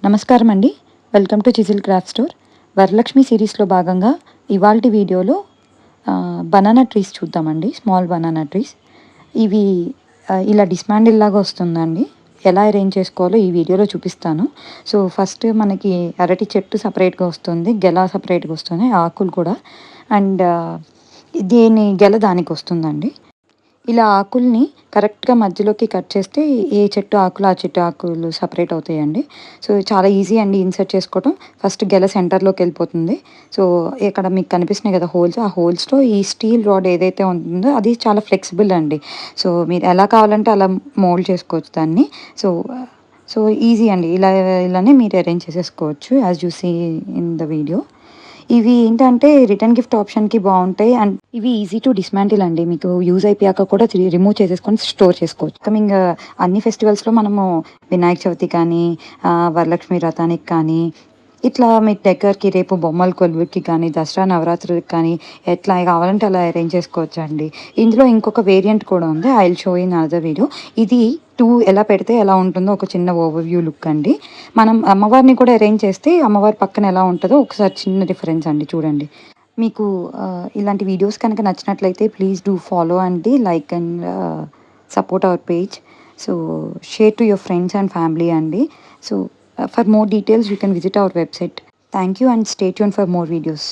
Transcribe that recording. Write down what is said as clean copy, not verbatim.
నమస్కారం అండి. Welcome to chisel craft store. Varalakshmi సిరీస్లో భాగంగా ఇవాల్టి వీడియోలో బనానా ట్రీస్ చూద్దామండి. Small banana trees. ఇవి ఇలా డిస్మాండిల్ లాగా వస్తుందండి. ఎలా అరేంజ్ చేసుకోవాలో ఈ వీడియోలో చూపిస్తాను. సో ఫస్ట్ మనకి అరటి చెట్టు సపరేట్గా వస్తుంది, గెల సపరేట్గా వస్తుంది, ఆకులు కూడా. అండ్ దీని గెల దానికి వస్తుందండి. ఇలా ఆకుల్ని కరెక్ట్గా మధ్యలోకి కట్ చేస్తే ఏ చెట్టు ఆకులు ఆ చెట్టు ఆకులు సపరేట్ అవుతాయండి. సో చాలా ఈజీ అండి ఇన్సర్ట్ చేసుకోవటం. ఫస్ట్ గెల సెంటర్లోకి వెళ్ళిపోతుంది. సో ఇక్కడ మీకు కనిపిస్తున్నాయి కదా హోల్స్, ఆ హోల్స్లో ఈ స్టీల్ రాడ్ ఏదైతే ఉంటుందో అది చాలా ఫ్లెక్సిబుల్ అండి. సో మీరు ఎలా కావాలంటే అలా మోల్డ్ చేసుకోవచ్చు దాన్ని. సో సో ఈజీ అండి. ఇలానే మీరు అరేంజ్ చేసేసుకోవచ్చు as you see in the video. ఇవి ఏంటంటే రిటర్న్ గిఫ్ట్ ఆప్షన్‌కి బావుంటాయి. అండ్ ఇవి ఈజీ టు డిస్మాంటిల్ అండి. మీకు యూజ్ అయిపోయాక కూడా రిమూవ్ చేసేసుకొని స్టోర్ చేసుకోవచ్చు. కమింగ్ అన్ని ఫెస్టివల్స్‌లో మనము వినాయక చవితి కానీ, వరలక్ష్మి వ్రతానికి కానీ, ఇట్లా మీకు దగ్గరికి రేపు బొమ్మల కొలువుకి కానీ, దసరా నవరాత్రులకి కానీ ఎట్లా కావాలంటే అలా అరేంజ్ చేసుకోవచ్చండి. ఇందులో ఇంకొక వేరియంట్ కూడా ఉంది. I will show in another video. ఇది 2 ఎలా పెడితే ఎలా ఉంటుందో ఒక చిన్న ఓవర్‌వ్యూ లుక్ అండి. మనం అమ్మవారిని కూడా అరేంజ్ చేస్తే అమ్మవారి పక్కన ఎలా ఉంటదో ఒకసారి చిన్న డిఫరెన్స్ అండి చూడండి. మీకు ఇలాంటి వీడియోస్ కనుక నచ్చినట్లయితే ప్లీజ్ డూ ఫాలో అండి, like and support our page. So share to your friends and family అండి. So for more details you can visit our website. Thank you and stay tuned for more videos.